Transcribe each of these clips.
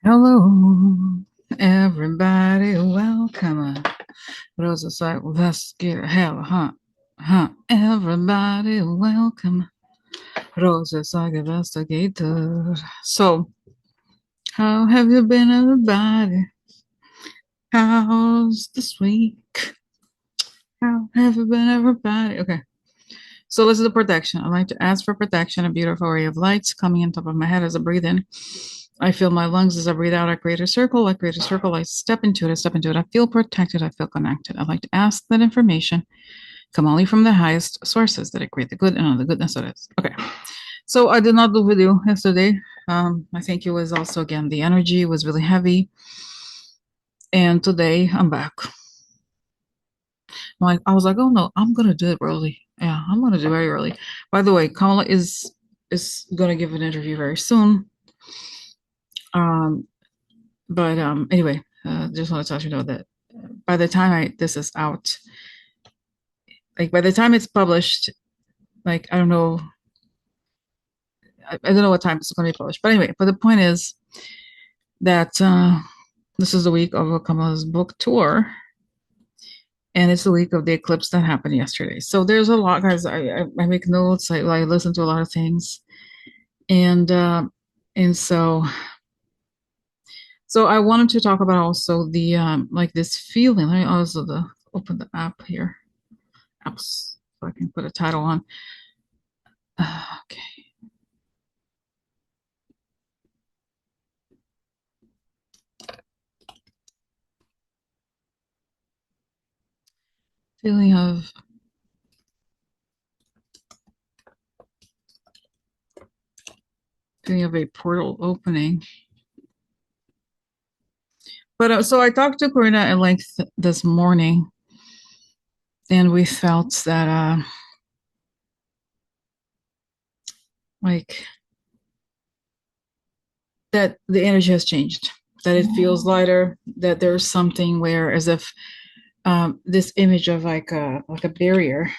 Hello, everybody, welcome. Rosa's like, let's get hell, huh? Everybody, welcome. Rosa's like investigator. So, how have you been, everybody? How's this week? How have you been, everybody? Okay, so this is the protection. I like to ask for protection. A beautiful ray of lights coming on top of my head as I breathe in. I feel my lungs as I breathe out. I create a circle. I create a circle. I step into it. I step into it. I feel protected. I feel connected. I like to ask that information come only from the highest sources that I create the good and all the goodness of it. Okay. So I did not do video yesterday. I think it was also, again, the energy was really heavy. And today I'm back. I was like, oh no, I'm going to do it early. Yeah, I'm going to do it very early. By the way, Kamala is going to give an interview very soon. But anyway, just want to let you know that by the time this is out, like by the time it's published, like I don't know, I don't know what time it's going to be published. But anyway, but the point is that this is the week of Kamala's book tour, and it's the week of the eclipse that happened yesterday. So there's a lot, guys. I make notes. I listen to a lot of things, and so I wanted to talk about also the like this feeling. Let me also open the app here. Apps so I can put a title on. Okay. Feeling of a portal opening. But so I talked to Karina at length this morning, and we felt that like that the energy has changed, that it feels lighter, that there's something where as if this image of like a barrier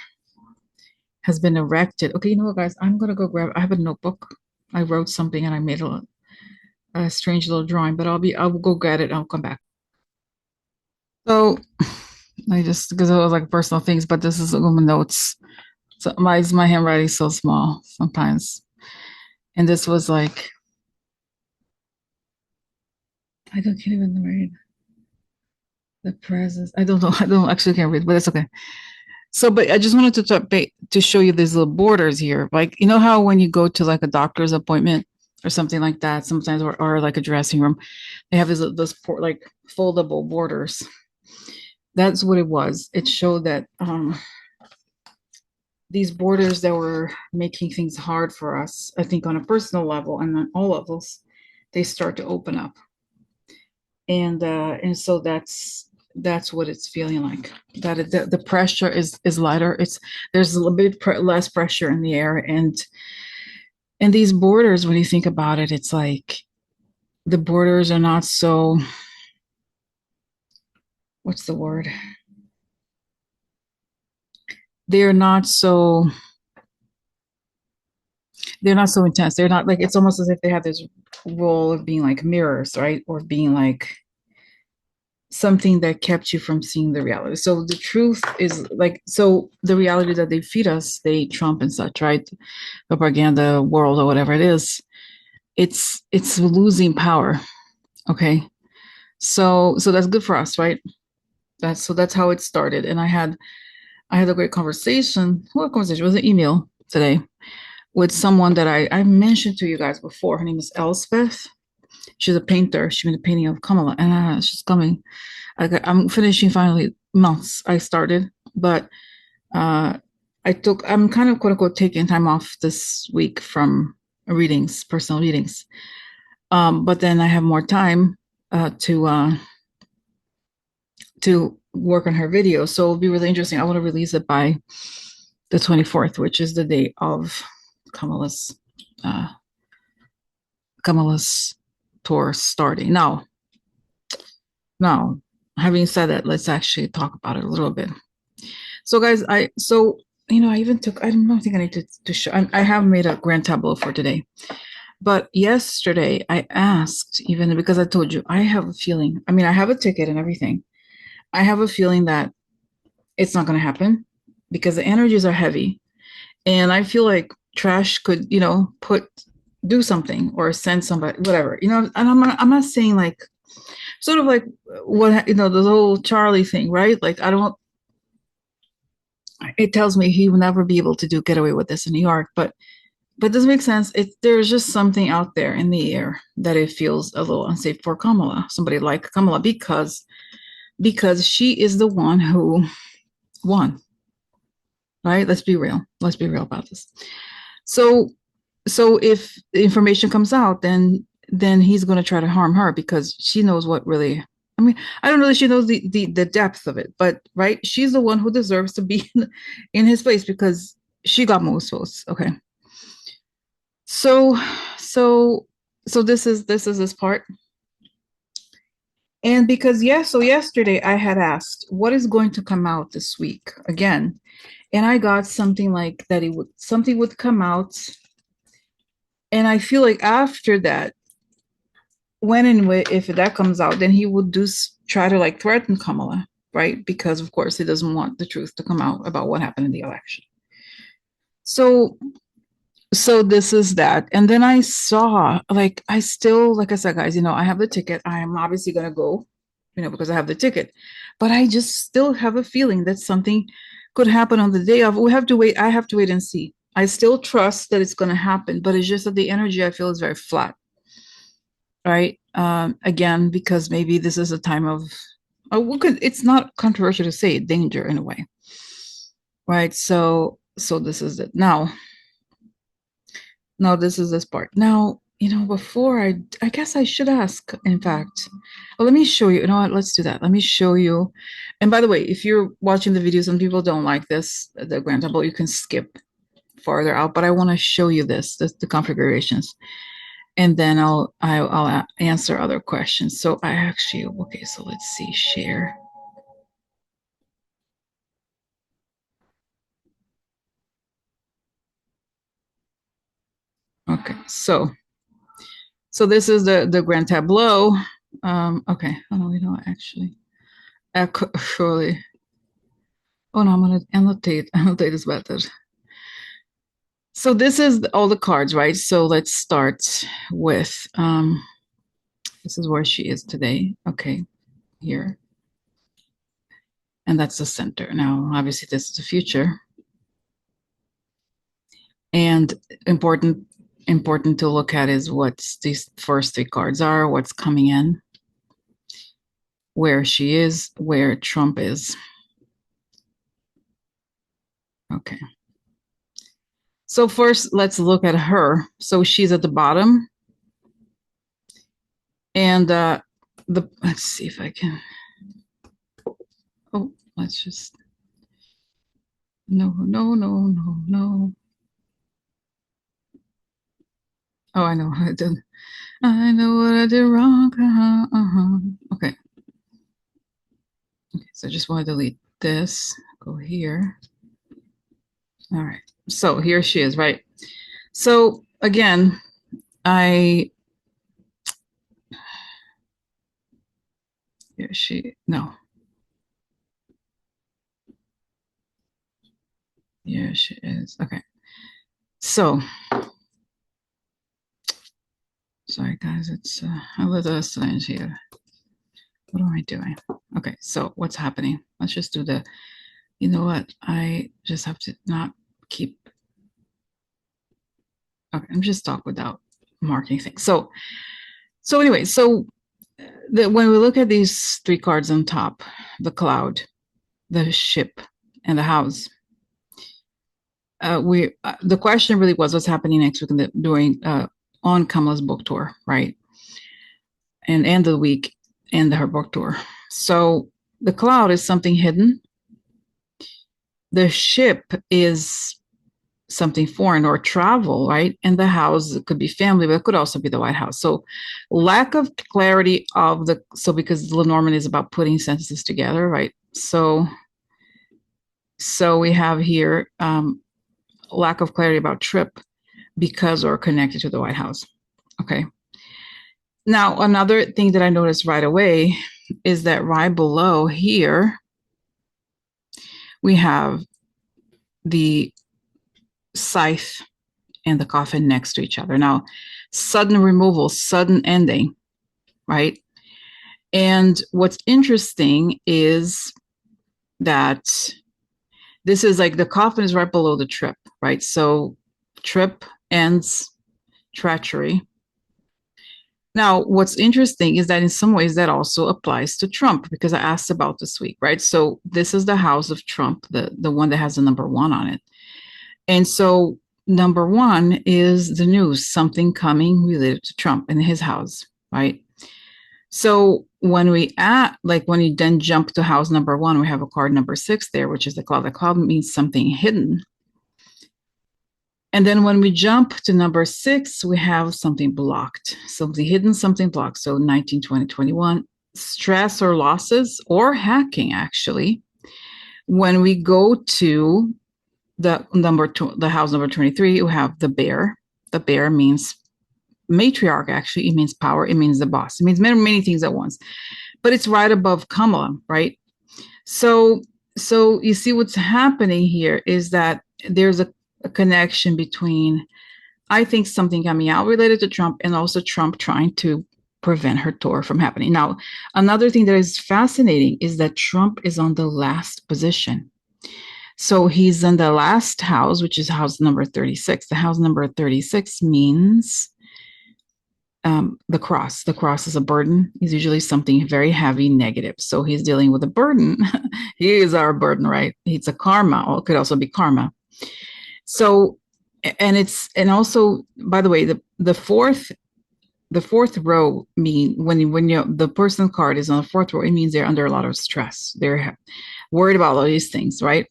has been erected. Okay, you know what, guys? I'm gonna go grab. I have a notebook. I wrote something and I made a strange little drawing, but I'll go get it. And I'll come back. So I just because it was like personal things, but this is my notes. So my handwriting so small sometimes, and this was like I don't can't even read the presence. I don't know. I don't actually can't read, but it's okay. So, but I just wanted to show you these little borders here. Like, you know how when you go to like a doctor's appointment or something like that, sometimes, or like a dressing room, they have those like foldable borders. That's what it was. It showed that these borders that were making things hard for us, I think on a personal level and on all levels, they start to open up. And so that's what it's feeling like, that the pressure is lighter. There's a little bit less pressure in the air, and these borders, when you think about it, it's like the borders are not so, what's the word, they're not so intense. They're not like, it's almost as if they have this role of being like mirrors, right, or being like something that kept you from seeing the reality. So the truth is like, so the reality that they feed us, they trump and such, right? Propaganda world or whatever it is, it's losing power. Okay. So that's good for us, right? That's how it started. And I had a great conversation. What conversation? It was an email today with someone that I mentioned to you guys before. Her name is Elspeth. She's a painter. She made a painting of Kamala, and she's coming. I'm finishing finally months I started, but I'm kind of quote unquote taking time off this week from readings, personal readings. But then I have more time to work on her video. So it'll be really interesting. I want to release it by the 24th, which is the day of Kamala's uh, tour starting. Now, having said that, let's actually talk about it a little bit. So, guys, I even took. I don't know. I think I need to show. I have made a grand tableau for today. But yesterday I asked, even because I told you, I have a feeling, I mean, I have a ticket and everything. I have a feeling that it's not going to happen because the energies are heavy. And I feel like trash could, do something or send somebody, whatever, and I'm not saying like, sort of like what, the whole Charlie thing, right? Like, I don't, it tells me he will never be able to get away with this in New York, but does it make sense? There's just something out there in the air that it feels a little unsafe for Kamala, somebody like Kamala, because she is the one who won, right? Let's be real. Let's be real about this. So if the information comes out, then he's going to try to harm her because she knows what really. I mean, I don't know that she knows the depth of it, but right, she's the one who deserves to be in his place because she got most votes. Okay, so so this is this part. And because so yesterday I had asked what is going to come out this week again, and I got something like that something would come out, and I feel like after that, when and if that comes out, then he would try to like threaten Kamala, right? Because of course he doesn't want the truth to come out about what happened in the election. So this is that. And then I saw, like, I still, like I said, guys, I have the ticket. I am obviously going to go, because I have the ticket. But I just still have a feeling that something could happen on the day of. We have to wait. I have to wait and see. I still trust that it's going to happen, but it's just that the energy I feel is very flat, right? Again, because maybe this is a time of, it's not controversial to say danger in a way, right? So this is it. Now this is this part. Now, before I guess I should ask, in fact. Well, let me show you. You know what? Let's do that. Let me show you. And by the way, if you're watching the video, some people don't like this, the grand tableau, you can skip farther out, but I want to show you the configurations. And then I'll answer other questions. So I actually, okay, so let's see, share. Okay, so this is the grand tableau. Okay, oh, actually, surely. Oh no, I'm gonna annotate. Annotate is better. So this is all the cards, right? So let's start with this is where she is today. Okay, here. And that's the center. Now, obviously, this is the future. And important to look at is what these first three cards are, what's coming in, where she is, where Trump is. Okay. So first, let's look at her. So she's at the bottom. And let's see if I can. Oh, let's just. No. Oh, I know what I did. I know what I did wrong. Okay. Okay, so I just want to delete this. Go here. All right. So here she is, right? So again, here she, no. Here she is. Okay. So, sorry guys, it's a little strange here. What am I doing? Okay, so what's happening? Let's just do you know what? I just have to not keep. Okay, I'm just talk without marking things. So anyway, when we look at these three cards on top, the cloud, the ship, and the house, the question really was what's happening next week during on Kamala's book tour, right? And end of the week and her book tour. So the cloud is something hidden. The ship is something foreign or travel, right? And the house, it could be family, but it could also be the White House. So lack of clarity because Lenormand is about putting sentences together, right? So we have here lack of clarity about trip because or connected to the White House. Okay. Now, another thing that I noticed right away is that right below here, we have the scythe and the coffin next to each other. Now, sudden removal, sudden ending, right? And what's interesting is that this is like the coffin is right below the trip, right? So trip ends treachery. Now, what's interesting is that in some ways that also applies to Trump because I asked about this week, right? So this is the house of Trump, the one that has the number one on it. And so number one is the news, something coming related to Trump in his house, right? So when when you then jump to house number one, we have a card number 6 there, which is the cloud. The cloud means something hidden. And then when we jump to number 6, we have something blocked, something hidden, something blocked. So 19, 20, 21, stress or losses or hacking, actually. When we go to the house number 23, we have the bear. The bear means matriarch, actually. It means power. It means the boss. It means many, many things at once. But it's right above Kamala, right? So you see what's happening here is that there's a connection between, I think, something coming out related to Trump and also Trump trying to prevent her tour from happening. Now, another thing that is fascinating is that Trump is on the last position. So he's in the last house, which is house number 36. The house number 36 means the cross. The cross is a burden. Is usually something very heavy, negative. So he's dealing with a burden. He is our burden, right? It's a karma, or it could also be karma. So, and also, by the way, the fourth row mean when you the person card is on the fourth row, it means they're under a lot of stress. They're worried about all these things, right?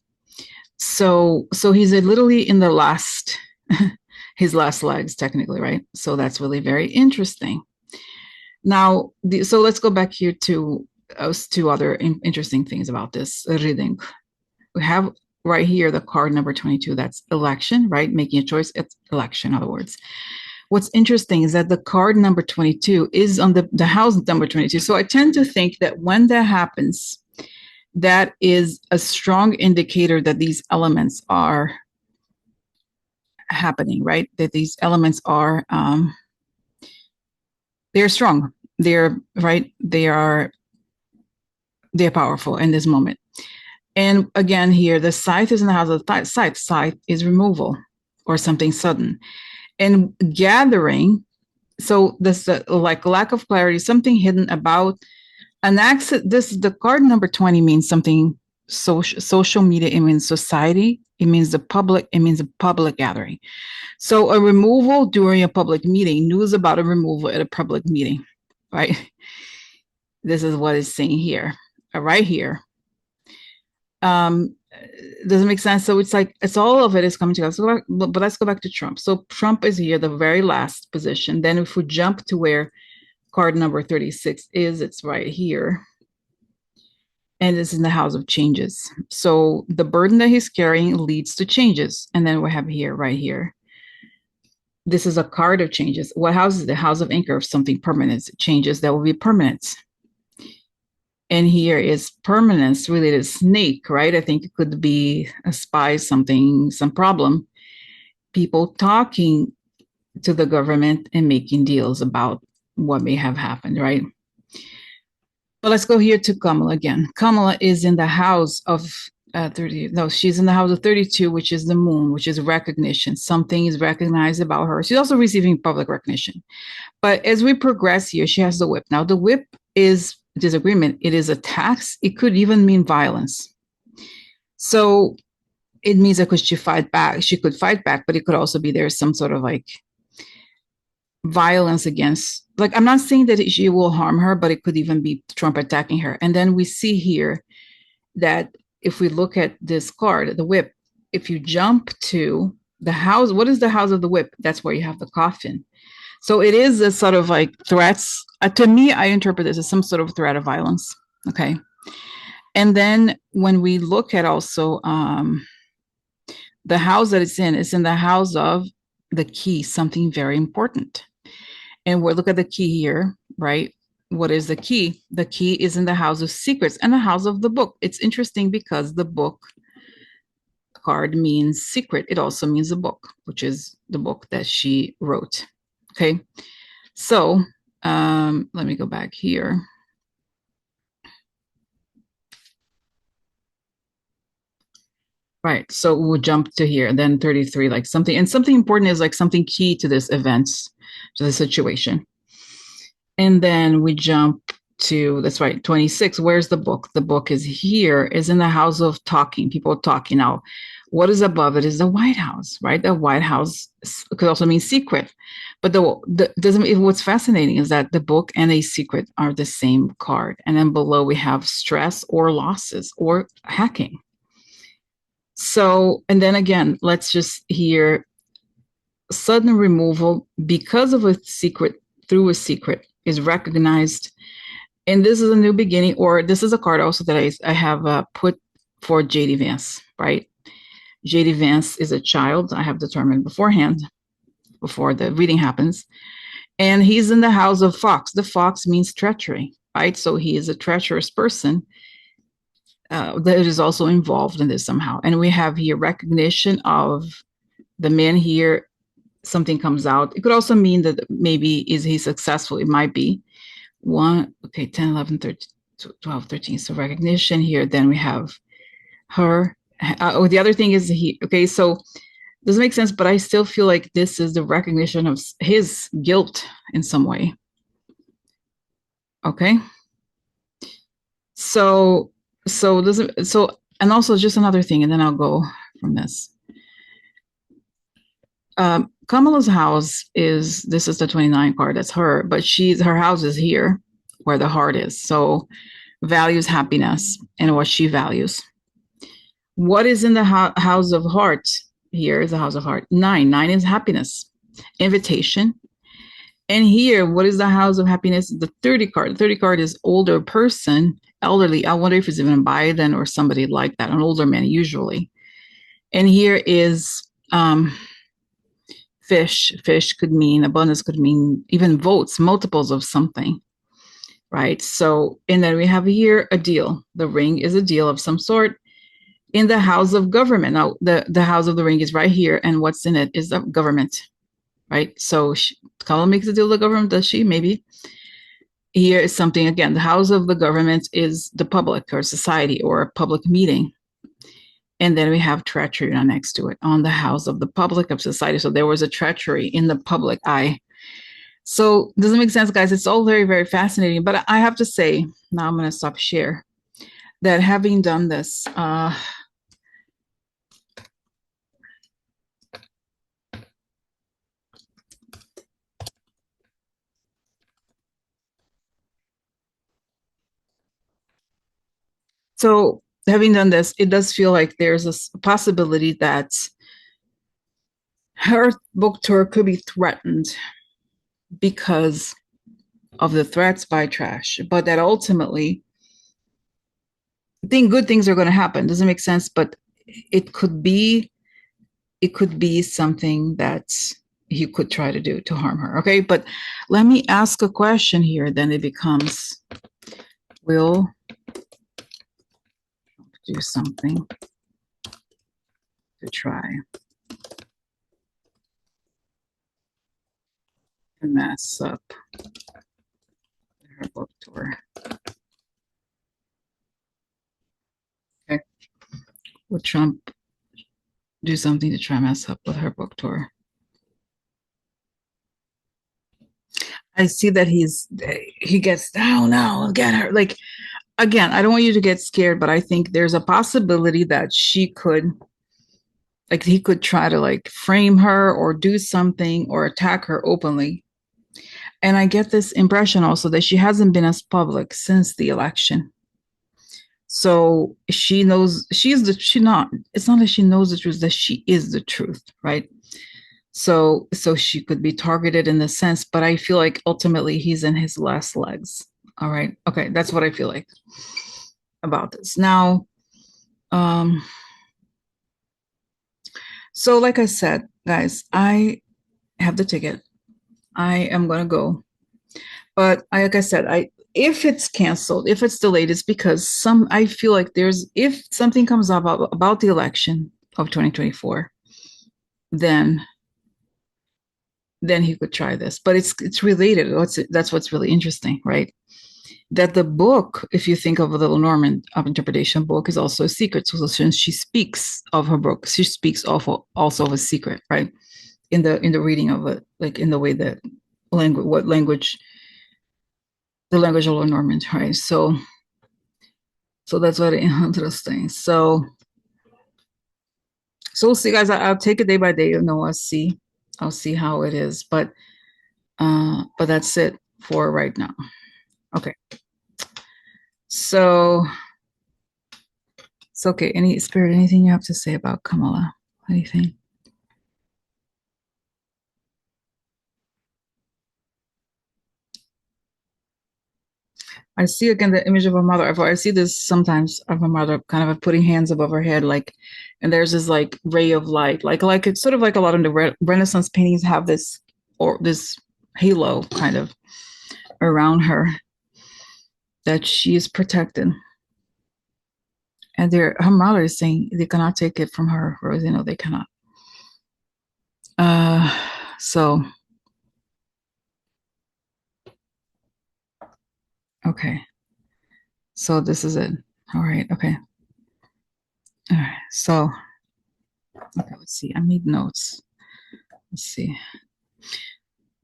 So he's literally in the last his last legs, technically, right? So that's really very interesting. Now, so let's go back here to two other interesting things about this reading. We have right here the card number 22. That's election, right? Making a choice. It's election, in other words. What's interesting is that the card number 22 is on the house number 22. So I tend to think that when that happens, that is a strong indicator that these elements are happening, right? That these elements are they're strong. They're right. They're powerful in this moment. And again, here the scythe is in the house of the scythe. Scythe is removal or something sudden, and gathering. So this like lack of clarity, something hidden about an accident. This the card number 20 means something social media. It means society. It means the public. It means a public gathering. So a removal during a public meeting, news about a removal at a public meeting, right? This is what it's saying here, right here. Does it make sense? So it's like it's all of it is coming together. So, but let's go back to Trump. So Trump is here, the very last position. Then if we jump to where card number 36 is, it's right here. And it's in the house of changes. So the burden that he's carrying leads to changes. And then we have here, right here. This is a card of changes. What house is the house of anchor of something permanent? Changes that will be permanent. And here is permanence related snake, right? I think it could be a spy, something, some problem. People talking to the government and making deals about what may have happened, right? But let's go here to Kamala again. Kamala is in the house of 30. No, she's in the house of 32, which is the moon, which is recognition. Something is recognized about her. She's also receiving public recognition. But as we progress here, she has the whip. Now, the whip is disagreement. It is a tax. It could even mean violence. So it means that could she fight back? She could fight back, but it could also be there's some sort of like violence against, like, I'm not saying that she will harm her, but it could even be Trump attacking her. And then we see here that if we look at this card, the whip, if you jump to the house, what is the house of the whip? That's where you have the coffin. So it is a sort of like threats. To me, I interpret this as some sort of threat of violence. Okay. And then when we look at also the house that it's in the house of the key, something very important. And we'll look at the key here, right? What is the key? The key is in the house of secrets and the house of the book. It's interesting because the book card means secret. It also means the book, which is the book that she wrote. Okay. So let me go back here. Right. So we'll jump to here, then 33, like something, and something important is like something key to this event, to the situation. And then we jump to, that's right, 26. Where's the book? The book is here, is in the house of talking, people talking. Now, what is above it is the White House, right? The White House could also mean secret. But the doesn't, what's fascinating is that the book and a secret are the same card. And then below we have stress or losses or hacking. So, and then again, let's just hear sudden removal because of a secret, through a secret is recognized. And this is a new beginning, or this is a card also that I have put for JD Vance, right? JD Vance is a child I have determined beforehand, before the reading happens. And he's in the house of Fox. The Fox means treachery, right? So he is a treacherous person that is also involved in this somehow. And we have here recognition of the man here. Something comes out. It could also mean that maybe is he successful? It might be. 1, okay, 10, 11, 13, 12, 13. So recognition here. Then we have her. The other thing is he, okay, so doesn't make sense, but I still feel like this is the recognition of his guilt in some way. Okay. So and also just another thing, and then I'll go from this. Kamala's house is, this is the 29 card, that's her, but her house is here where the heart is. So values happiness and what she values. What is in the house of heart? Here is the house of heart. 9 is happiness, invitation. And here, what is the house of happiness? The 30 card. The 30 card is older person, elderly. I wonder if it's even Biden or somebody like that, an older man usually. And here is fish. Fish could mean abundance, could mean even votes, multiples of something, right? So, and then we have here a deal. The ring is a deal of some sort in the house of government. Now, the house of the ring is right here, and what's in it is the government, right? So Kamala makes a deal with the government, does she? Maybe. Here is something, again, the house of the government is the public or society or a public meeting. And then we have treachery next to it, on the house of the public of society. So there was a treachery in the public eye. So does it make sense, guys? It's all very, very fascinating. But I have to say, now I'm going to stop share, that having done this, so having done this, it does feel like there's a possibility that her book tour could be threatened because of the threats by trash, but that ultimately, I think good things are going to happen. Doesn't make sense, but it could be something that he could try to do to harm her. Okay, but let me ask a question here. Then it becomes, will do something to try to mess up her book tour. Okay, will Trump do something to try to mess up with her book tour? I see that he gets down now, get her. Like, again, I don't want you to get scared, but I think there's a possibility that she could, like, he could try to like frame her or do something or attack her openly. And I get this impression also that she hasn't been as public since the election. So she knows it's not that she knows the truth, that she is the truth, right? So she could be targeted in the sense, but I feel like ultimately he's in his last legs. All right. Okay. That's what I feel like about this. Now, so like I said, guys, I have the ticket. I am gonna go. But like I said, I if it's canceled, if it's delayed, it's because I feel like there's if something comes up about the election of 2024, then he could try this. But it's related. That's what's really interesting, right? That the book, if you think of the Norman of interpretation book, is also a secret. So since she speaks of her book, she speaks also of a secret, right? In the reading of it, like in the way that language, what language, the language of Norman, right? So that's very interesting. So we'll see, guys. I'll take it day by day. I'll see how it is. But that's it for right now. Okay. So it's okay. Anything you have to say about Kamala? Anything? I see again the image of a mother. I see this sometimes of a mother kind of putting hands above her head, like, and there's this like ray of light, like it's sort of like a lot of the Renaissance paintings have this or this halo kind of around her that she is protected. And her mother is saying they cannot take it from her, or they cannot. Uh, so okay, so this is it. All right, okay, all right. So okay, let's see. I made notes. Let's see.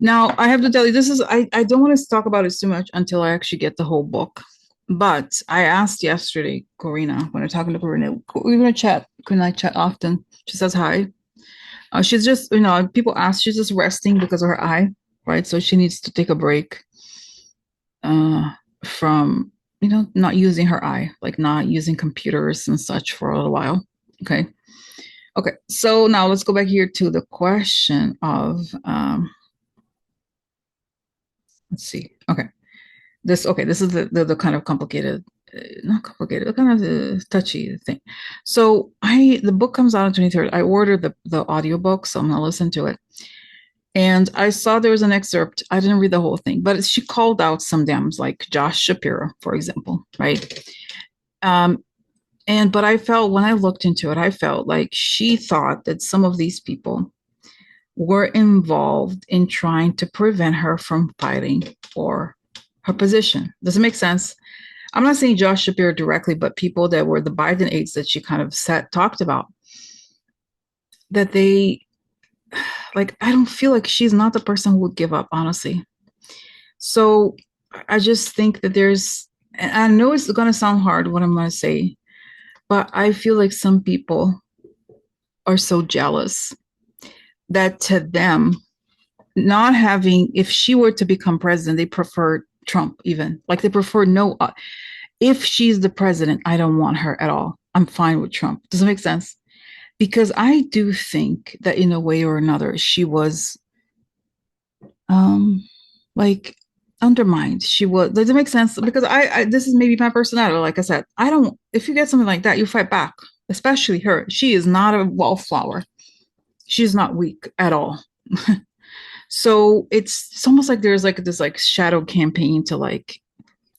Now I have to tell you, I don't want to talk about it too much until I actually get the whole book. But I asked yesterday, Corina, when I'm talking to Corina, we're gonna chat. Corina, I chat often. She says hi. She's just, people ask, she's just resting because of her eye, right? So she needs to take a break uh, from, not using her eye, like not using computers and such for a little while. Okay. Okay. So now let's go back here to the question of, let's see. Okay. This is the kind of complicated, not complicated, kind of touchy thing. So the book comes out on 23rd. I ordered the audiobook, so I'm gonna listen to it. And I saw there was an excerpt. I didn't read the whole thing, but she called out some Dems like Josh Shapiro, for example, right? But I felt when I looked into it, I felt like she thought that some of these people were involved in trying to prevent her from fighting for her position. Does it make sense? I'm not saying Josh Shapiro directly, but people that were the Biden aides that she kind of talked about, that they, like, I don't feel like she's not the person who would give up, honestly. So I just think that and I know it's going to sound hard what I'm going to say, but I feel like some people are so jealous that to them, not having, if she were to become president, they prefer Trump even. Like they prefer no, if she's the president, I don't want her at all. I'm fine with Trump. Does it make sense? Because I do think that in a way or another, she was like undermined. She was, does it make sense? Because this is maybe my personality. Like I said, I don't, if you get something like that, you fight back, especially her. She is not a wallflower. She's not weak at all. So it's almost like there's like this like shadow campaign to like,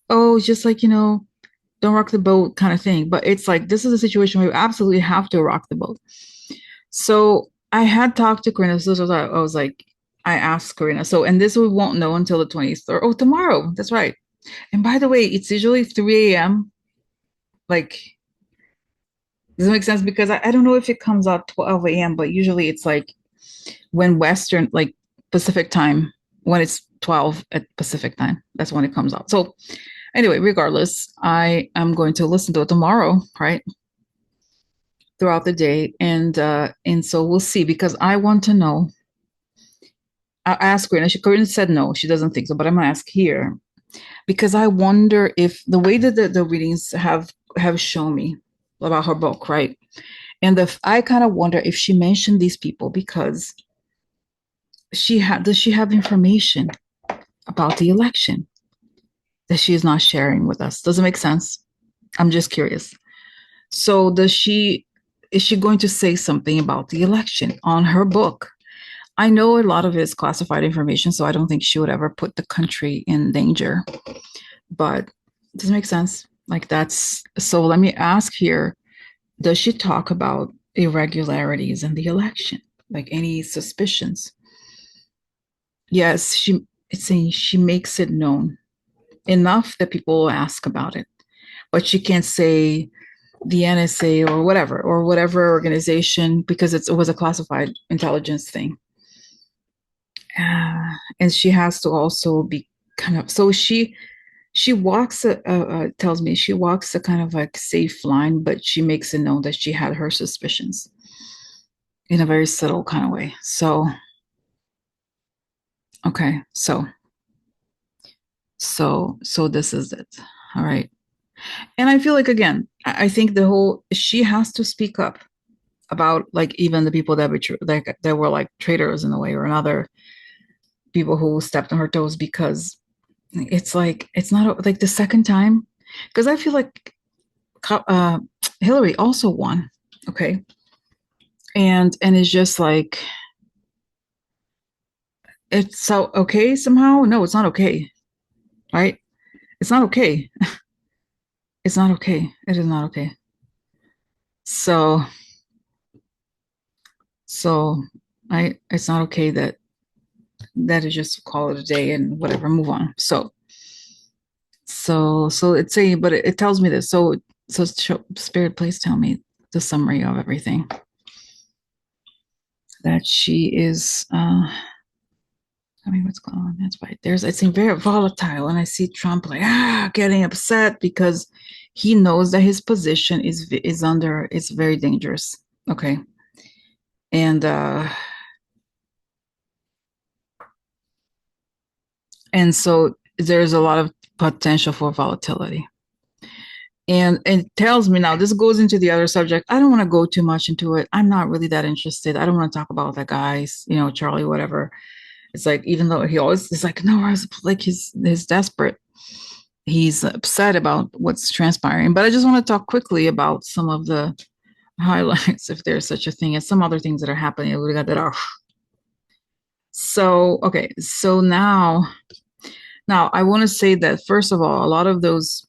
oh, just like, don't rock the boat kind of thing. But it's like, this is a situation where you absolutely have to rock the boat. So I had talked to Karina. So I was like, I asked Karina. So, and this we won't know until the 23rd. Oh, tomorrow. That's right. And by the way, it's usually 3 a.m. Like, does it make sense? Because I don't know if it comes out 12 a.m., but usually it's like when Western, like Pacific time, when it's 12 at Pacific time, that's when it comes out. So anyway, regardless, I am going to listen to it tomorrow, right? Throughout the day. And so we'll see, because I want to know. I asked Corinne, Corinne said no, she doesn't think so, but I'm gonna ask here because I wonder if the way that the readings have shown me about her book, right? And I kind of wonder if she mentioned these people because does she have information about the election that she is not sharing with us? Does it make sense? I'm just curious. So is she going to say something about the election on her book? I know a lot of it is classified information, so I don't think she would ever put the country in danger. But does it make sense? Like that's so. Let me ask here: does she talk about irregularities in the election? Like any suspicions? Yes, she. It's saying she makes it known enough that people will ask about it, but she can't say the NSA or whatever organization because it was a classified intelligence thing. And she has to also be kind of so she walks tells me she walks a kind of like safe line, but she makes it known that she had her suspicions in a very subtle kind of way. So okay, so this is it. All right. And I feel like again, I think the whole she has to speak up about like even the people that like that were like traitors in a way or another, people who stepped on her toes because it's like it's not like the second time because I feel like uh, Hillary also won, okay, and it's just like it's so okay somehow. No, it's not okay, right? It's not okay. It's not okay. It is not okay. So so I it's not okay that is just call it a day and whatever, move on. So it's saying, but it tells me this. So spirit, please tell me the summary of everything that she is. I mean, what's going on? That's right. It seems very volatile, and I see Trump like getting upset because he knows that his position is under. It's very dangerous. Okay, and and so there's a lot of potential for volatility. And it tells me now, this goes into the other subject. I don't want to go too much into it. I'm not really that interested. I don't want to talk about that guy's, Charlie, whatever. It's like, even though he always is like, no, I was like, he's desperate. He's upset about what's transpiring. But I just want to talk quickly about some of the highlights, if there's such a thing, and some other things that are happening. We got that are so okay. So now I want to say that first of all, a lot of those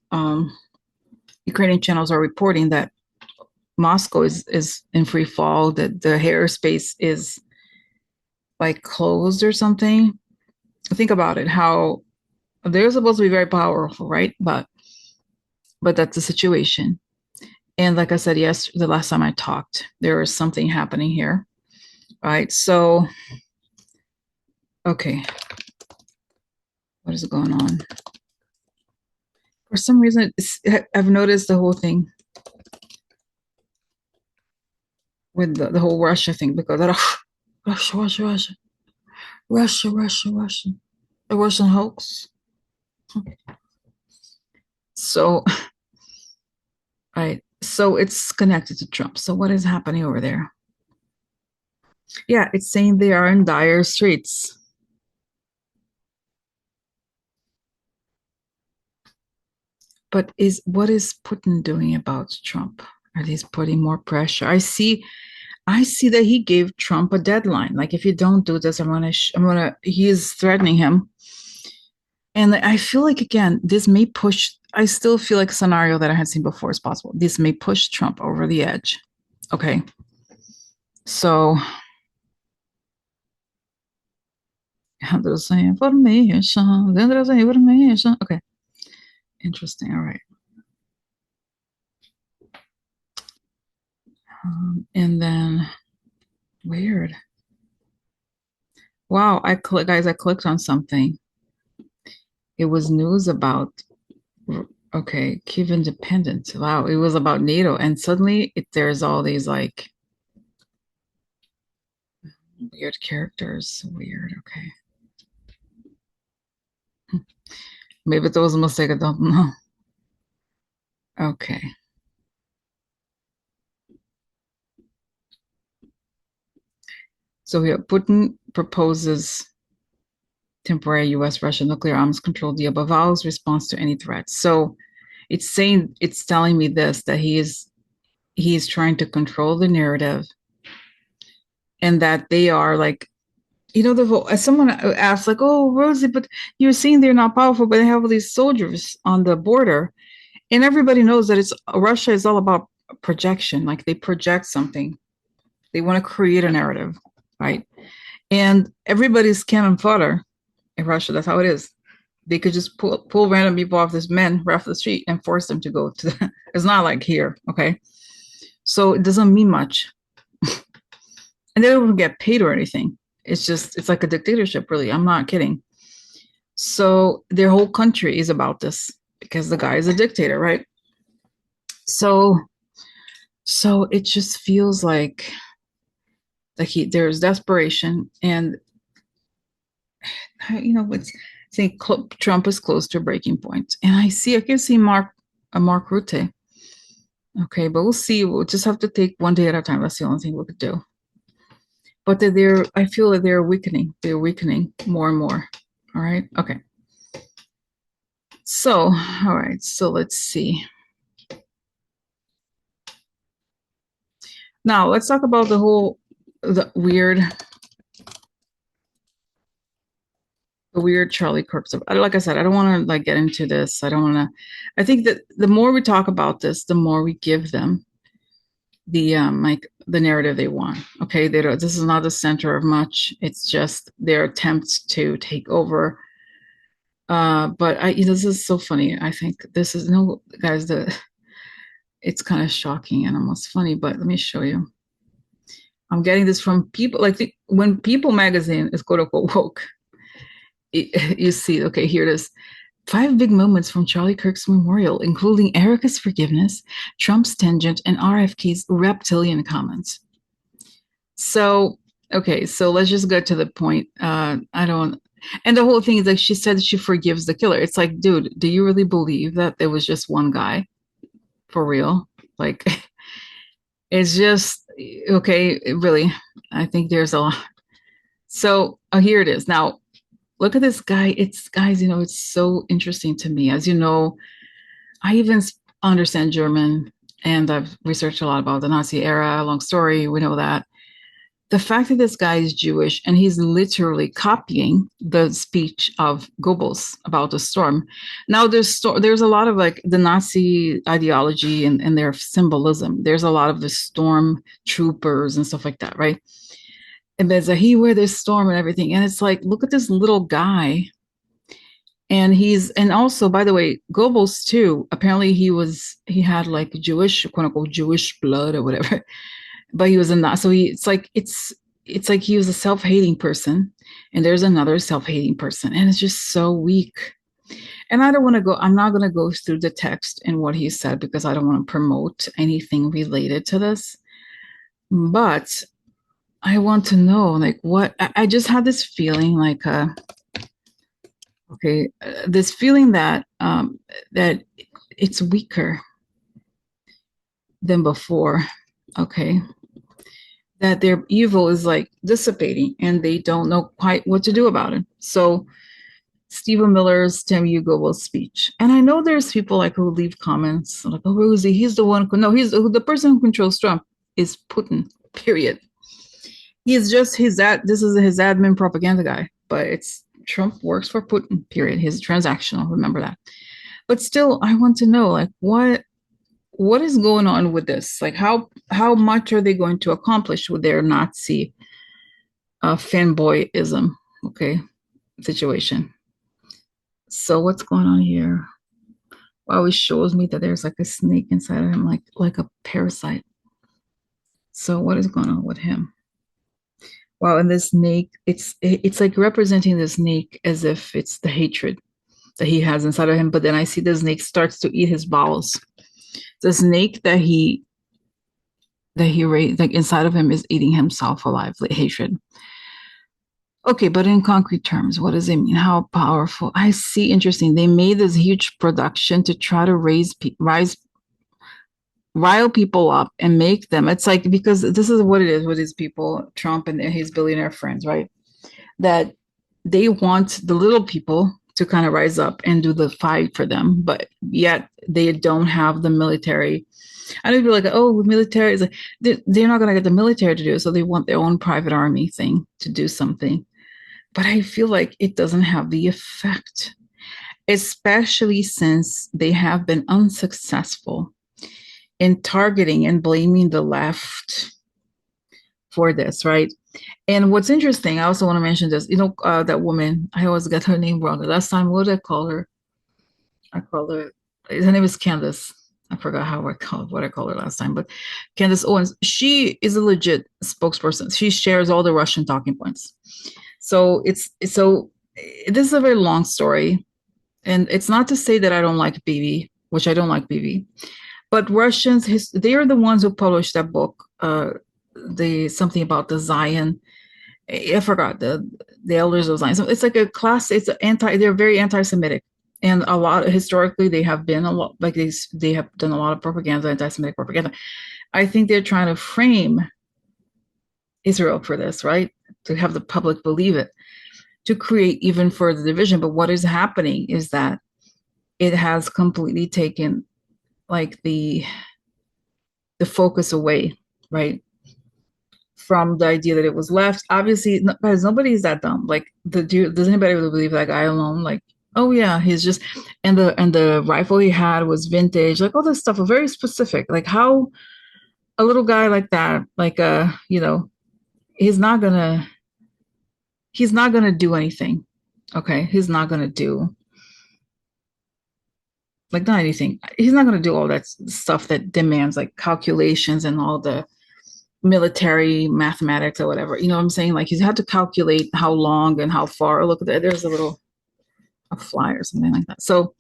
Ukrainian channels are reporting that Moscow is in free fall, that the airspace is like closed or something. Think about it, how they're supposed to be very powerful, right? But that's the situation. And like I said, yes, the last time I talked, there was something happening here, right? So, okay, what is going on? For some reason, I've noticed the whole thing with the whole Russia thing because Russia, Russia, Russia, Russia, Russia, Russia, the Russian hoax. So, right, so it's connected to Trump. So what is happening over there? Yeah, it's saying they are in dire straits. But what is Putin doing about Trump? Are they putting more pressure? I see that he gave Trump a deadline. Like if you don't do this, he is threatening him. And I feel like again, this may push. I still feel like a scenario that I had seen before is possible. This may push Trump over the edge. Okay. So information. Okay. Interesting. All right. And then weird. Wow, I clicked on something. It was news about okay, Kiev independence. Wow, it was about NATO, and suddenly there's all these like weird characters. Weird. Okay, maybe it was a mistake. I don't know. Okay, so here Putin proposes temporary U.S.-Russia nuclear arms control deal, but vows response to any threat. So it's telling me this that he is trying to control the narrative, and that they are like as someone asked, like, "Oh, Rosie, but you're saying they're not powerful, but they have all these soldiers on the border," and everybody knows that it's Russia is all about projection. Like they project something, they want to create a narrative, right? And everybody's cannon fodder in Russia. That's how it is. They could just pull random people off this men right off the street and force them to go to. It's not like here, okay? So it doesn't mean much, and they don't get paid or anything. It's like a dictatorship, really. I'm not kidding. So their whole country is about this because the guy is a dictator, right? So so it just feels like there's desperation, and it's saying Trump is close to a breaking point, and I can see Mark Rutte. Okay, but we'll see. We'll just have to take one day at a time. That's the only thing we could do. But I feel that they're weakening. They're weakening more and more. All right. Okay. So, all right. So let's see. Now let's talk about the weird Charlie Kirk stuff. Like I said, I don't want to like get into this. I don't want to. I think that the more we talk about this, the more we give them the narrative they want. Okay, this is not the center of much. It's just their attempts to take over. But this is so funny. I think this is no guys. It's kind of shocking and almost funny. But let me show you. I'm getting this from people when People magazine is quote unquote woke. You see, okay, here it is. 5 big moments from Charlie Kirk's memorial, including Erica's forgiveness, Trump's tangent, and RFK's reptilian comments. So, okay, so let's just get to the point. And the whole thing is like she said she forgives the killer. It's like, dude, do you really believe that there was just one guy? For real? Like, it's just, okay, really, I think there's a lot. So, here it is. Now, look at this guy. Guys, it's so interesting to me. As you know, I even understand German and I've researched a lot about the Nazi era. Long story, we know that. The fact that this guy is Jewish and he's literally copying the speech of Goebbels about the storm. Now, there's a lot of like the Nazi ideology and their symbolism. There's a lot of the storm troopers and stuff like that, right? And there's he wear this storm and everything. And it's like, look at this little guy. And also, by the way, Goebbels too, apparently he had like Jewish, quote unquote, Jewish blood or whatever, but he was a not. So it's like he was a self-hating person and there's another self-hating person. And it's just so weak. And I'm not going to go through the text and what he said because I don't want to promote anything related to this. But I want to know, like, what I just had this feeling, like, this feeling that that it's weaker than before. Okay, that their evil is like dissipating, and they don't know quite what to do about it. So, Stephen Miller's Temu Goebbels speech, and I know there's people like who leave comments like, "Oh, Rosie, he's the one." No, he's the person who controls Trump is Putin. Period. He's just this is his admin propaganda guy, but it's Trump works for Putin, period. He's transactional, remember that. But still, I want to know, like, what is going on with this? Like, how much are they going to accomplish with their Nazi fanboyism, okay, situation? So what's going on here? Well, it shows me that there's like a snake inside of him, like a parasite. So what is going on with him? Wow, and this snake, it's like representing the snake as if it's the hatred that he has inside of him. But then I see the snake starts to eat his bowels. The snake that he raised, like inside of him, is eating himself alive, like hatred. Okay, but in concrete terms, what does it mean? How powerful? I see. Interesting. They made this huge production to try to rile people up and make them. It's like, because this is what it is with his people, Trump and his billionaire friends, right? That they want the little people to kind of rise up and do the fight for them, but yet they don't have the military. I know people like, oh, military is like, they're not going to get the military to do it, so they want their own private army thing to do something. but I feel like it doesn't have the effect, especially since they have been unsuccessful in targeting and blaming the left for this, right? And what's interesting, I also want to mention this, that woman, I always get her name wrong. The last time, what did I call her? I called her, her name is Candace. I forgot what I called her last time, but Candace Owens, she is a legit spokesperson. She shares all the Russian talking points. So this is a very long story. And it's not to say that I don't like Bibi, which I don't like Bibi, but Russians, they are the ones who published that book, the something about the Zion. I forgot the elders of Zion. So it's like a class. It's anti. They're very anti-Semitic, and a lot historically they have been a lot like they have done a lot of propaganda, anti-Semitic propaganda. I think they're trying to frame Israel for this, right? To have the public believe it, to create even further division. But what is happening is that it has completely taken like the focus away, right? From the idea that it was left. Obviously, guys, nobody's that dumb. Like, does anybody really believe that guy alone? Like, oh yeah, he's just, and the rifle he had was vintage. Like all this stuff, very specific. Like how a little guy like that, like he's not gonna do anything. Okay, he's not gonna do like not anything. He's not gonna do all that stuff that demands like calculations and all the military mathematics or whatever. You know what I'm saying? Like he's had to calculate how long and how far. Look at that. There's a fly or something like that. So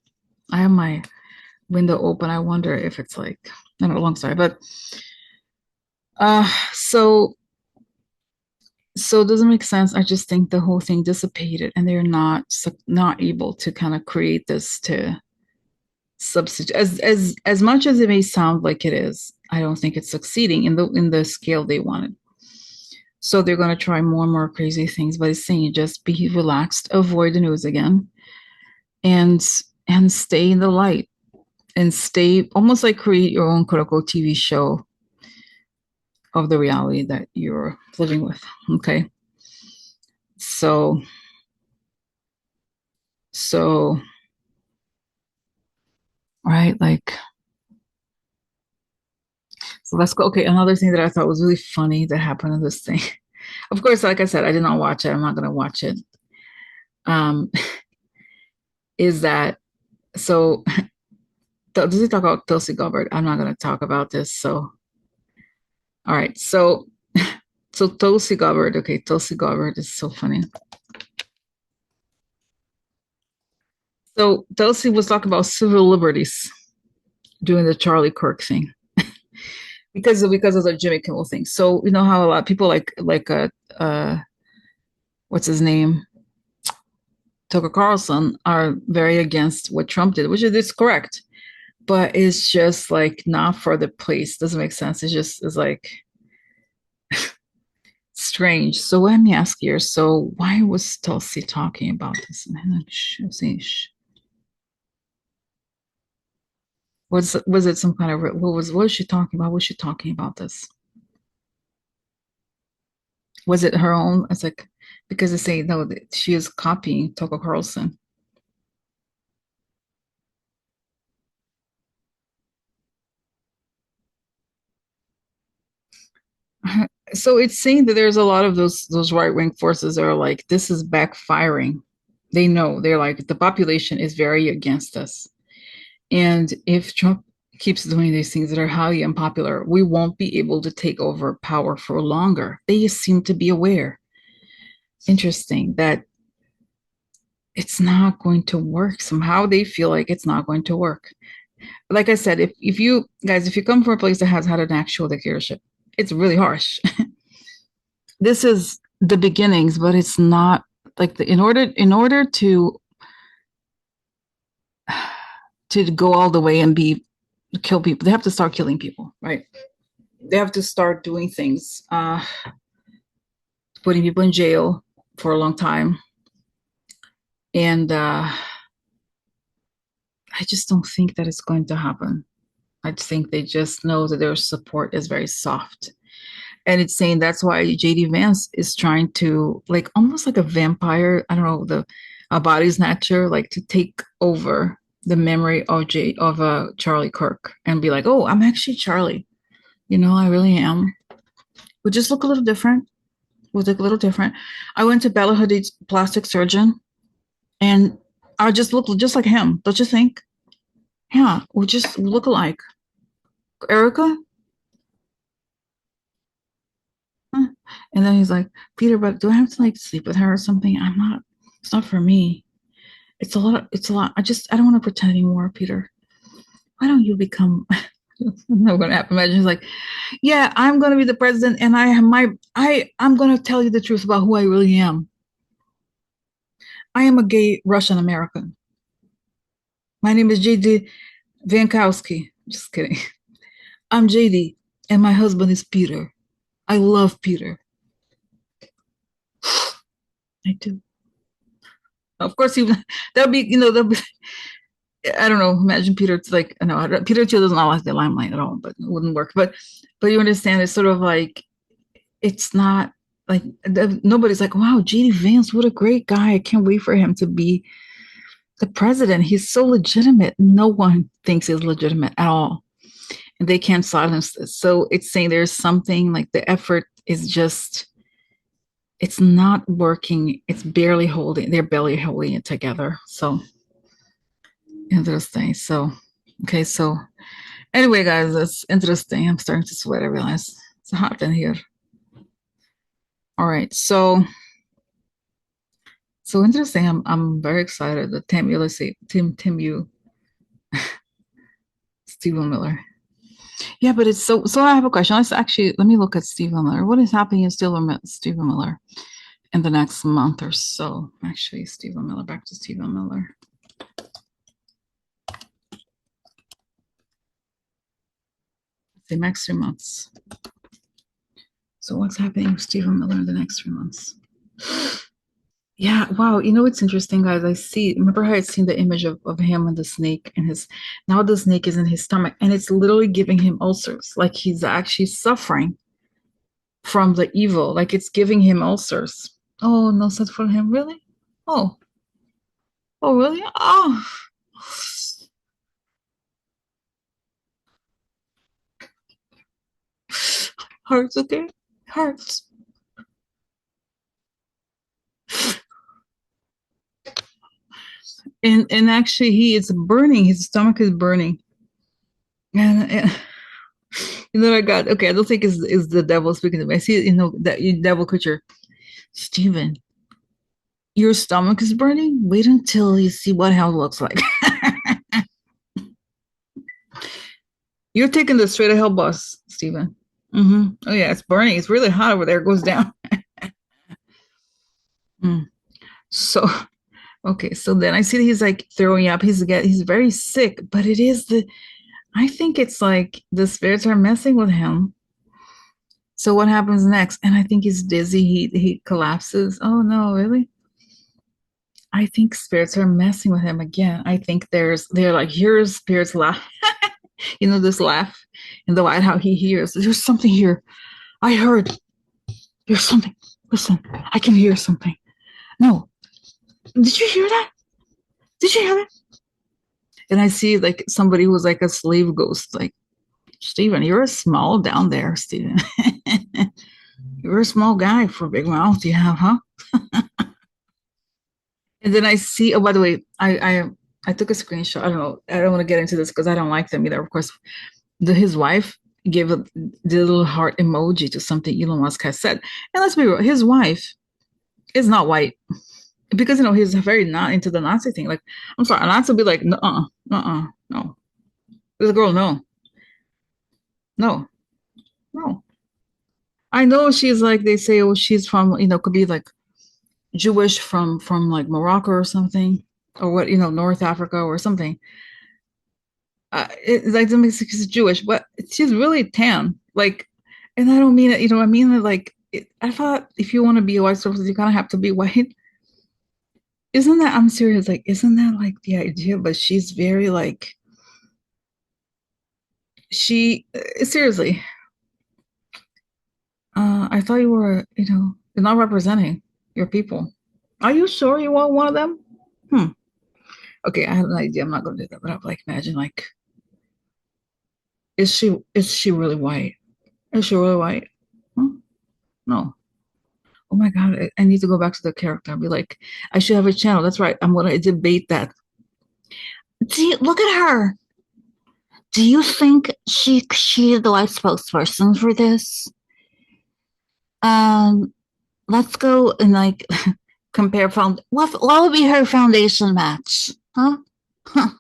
I have my window open. I wonder if it's like, I don't know, long story, but uh so so it doesn't make sense. I just think the whole thing dissipated and they're not able to kind of create this to substitute as much as it may sound like it is. I don't think it's succeeding in the scale they wanted. So they're going to try more and more crazy things, but it's saying just be relaxed, avoid the news again, and stay in the light, and stay almost like create your own quote unquote TV show of the reality that you're living with. Okay. So so right, like so let's go. Okay, another thing that I thought was really funny that happened in this thing. Of course, like I said, I did not watch it. I'm not gonna watch it. Um, is that so does he talk about Tulsi Gabbard? I'm not going to talk about this. So, all right. So Tulsi Gabbard. Okay, Tulsi Gabbard is so funny. So Tulsi was talking about civil liberties doing the Charlie Kirk thing because of the Jimmy Kimmel thing. So you know how a lot of people like what's his name, Tucker Carlson, are very against what Trump did, which is correct, but it's just like not for the place. Doesn't make sense. It's like strange. So let me ask you. So why was Tulsi talking about this? Was it some kind of what was she talking about? Was she talking about this? Was it her own? It's like because they say no, she is copying Tucker Carlson. So it's saying that there's a lot of those right wing forces that are like this is backfiring. They know they're like the population is very against us. And if Trump keeps doing these things that are highly unpopular, we won't be able to take over power for longer. They seem to be aware. Interesting that it's not going to work. Somehow they feel like it's not going to work. Like I said, if you guys, if you come from a place that has had an actual dictatorship, it's really harsh. This is the beginnings, but it's not like in order to go all the way and be kill people, they have to start killing people, right? They have to start doing things, putting people in jail for a long time. And I just don't think that it's going to happen. I think they just know that their support is very soft. And it's saying that's why JD Vance is trying to, like, almost like a vampire, I don't know, the a body snatcher, like to take over the memory of Charlie Kirk and be like, oh, I'm actually Charlie. I really am. We just look a little different. We look a little different. I went to Bella Hadid's plastic surgeon, and I just look just like him. Don't you think? Yeah, we just look alike. Erica. Huh. And then he's like, Peter, but do I have to like sleep with her or something? I'm not. It's not for me. It's a lot. It's a lot. I don't want to pretend anymore, Peter. Why don't you become? Not gonna happen. Imagine he's like, yeah, I'm gonna be the president, and I have I'm gonna tell you the truth about who I really am. I am a gay Russian American. My name is JD Vankowski. Just kidding. I'm JD, and my husband is Peter. I love Peter. I do. Of course, that'll be, that'll be, I don't know. Imagine Peter. It's like, no, Peter Thiel does not like the limelight at all, but it wouldn't work. But you understand, it's sort of like, it's not like nobody's like, wow, JD Vance, what a great guy. I can't wait for him to be the president. He's so legitimate. No one thinks he's legitimate at all. And they can't silence this. So it's saying there's something like the effort is just, it's not working. They're barely holding it together. So interesting. So, okay. So anyway, guys, that's interesting. I'm starting to sweat. I realize it's hot in here. All right. So interesting. I'm very excited. The Temu, let's see, Temu, Stephen Miller. Yeah, but it's so I have a question. Let me look at Stephen Miller. What is happening in Stephen Miller in the next month or so? Actually, Stephen Miller, back to Stephen Miller. The next 3 months. So what's happening with Stephen Miller in the next 3 months? Yeah, wow. It's interesting, guys. Remember how I'd seen the image of him and the snake and now the snake is in his stomach and it's literally giving him ulcers. Like he's actually suffering from the evil. Like it's giving him ulcers. Oh, no set for him. Really? Oh, oh, really? Oh, hurts. Okay, hurts. And actually, he is burning. His stomach is burning. And I got okay. I don't think is the devil speaking to me. I see that devil creature, Stephen. Your stomach is burning. Wait until you see what hell looks like. You're taking the straight to hell bus, Stephen. Oh yeah, it's burning. It's really hot over there. It goes down. Mm. So okay, so then I see that he's like throwing up. He's very sick, but I think it's like the spirits are messing with him. So what happens next? And I think he's dizzy. He collapses. Oh no, really? I think spirits are messing with him again. I think they're like, here's spirits laugh. This laugh in the White House. He hears there's something here. I heard there's something. Listen, I can hear something. No, did you hear that? Did you hear that? And I see like somebody who's like a slave ghost, like, Stephen, you're a small down there, Stephen. You're a small guy for a big mouth you have, huh? And then I see, oh, by the way, I took a screenshot. I don't know. I don't want to get into this because I don't like them either. Of course, his wife gave the little heart emoji to something Elon Musk has said. And let's be real, his wife is not white because he's very not into the Nazi thing. Like, I'm sorry, a Nazi will be like, no. This girl, no, no, no. I know she's like they say, oh, she's from, could be like Jewish from like Morocco or something, or what, North Africa or something. It's like she's Jewish, but she's really tan. Like, and I don't mean it, I mean it like I thought if you want to be a white supremacist, you kind of have to be white. Isn't that? I'm serious. Like, isn't that like the idea? But she's very like she seriously. I thought you were, you're not representing your people. Are you sure you want one of them? Hmm. Okay, I have an idea. I'm not going to do that, but I'm like, imagine, like, is she really white? Is she really white? Hmm? No. Oh my God, I need to go back to the character and be like, I should have a channel. That's right. I'm going to debate that. See, look at her. Do you think she's the right spokesperson for this? Um, let's go and like compare what would be her foundation match? Huh? Huh.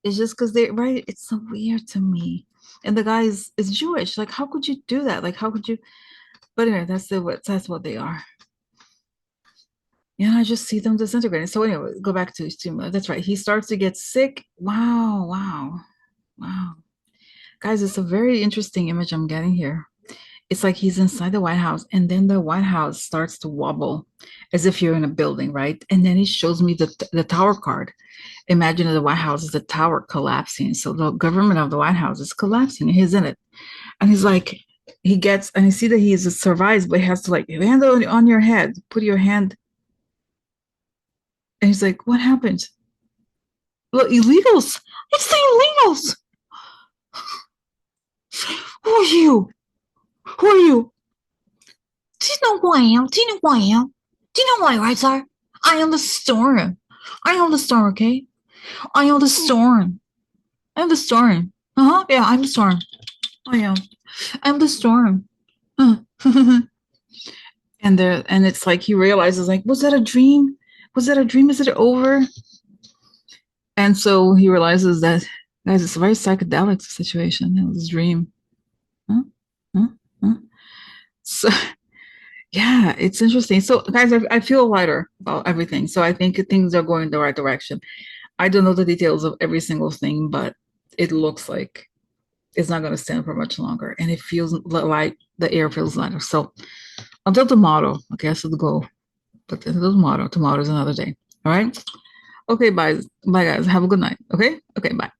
It's just because they right, it's so weird to me. And the guy is Jewish. Like, how could you do that? Like, how could you? But anyway, that's what they are. Yeah, I just see them disintegrating. So anyway, go back to Stimula. That's right. He starts to get sick. Wow, wow, wow. Guys, it's a very interesting image I'm getting here. It's like he's inside the White House, and then the White House starts to wobble as if you're in a building, right? And then he shows me the tower card. Imagine that the White House is a tower collapsing. So the government of the White House is collapsing. And he's in it. And he's like, he gets, and you see that he survives, but he has to like hand on your head, put your hand. And he's like, what happened? Look, illegals. It's the illegals. Who are you? Who are you? Do you know who I am? Do you know who I am? Do you know what my rights are? I am the storm. I am the storm, okay? I am the storm. I'm the storm. Uh-huh. Yeah, I'm the storm. I am. I'm the storm. and it's like he realizes, like, was that a dream? Was that a dream? Is it over? And so he realizes that, guys, it's a very psychedelic situation. It was a dream. Huh? Huh? Huh? So yeah, it's interesting. So guys, I feel lighter about everything. So I think things are going the right direction. I don't know the details of every single thing, but it looks like it's not going to stand for much longer. And it feels like the air feels lighter. So until tomorrow, okay, that's the goal. But until tomorrow, tomorrow is another day. All right. Okay, bye. Bye, guys. Have a good night. Okay. Okay, bye.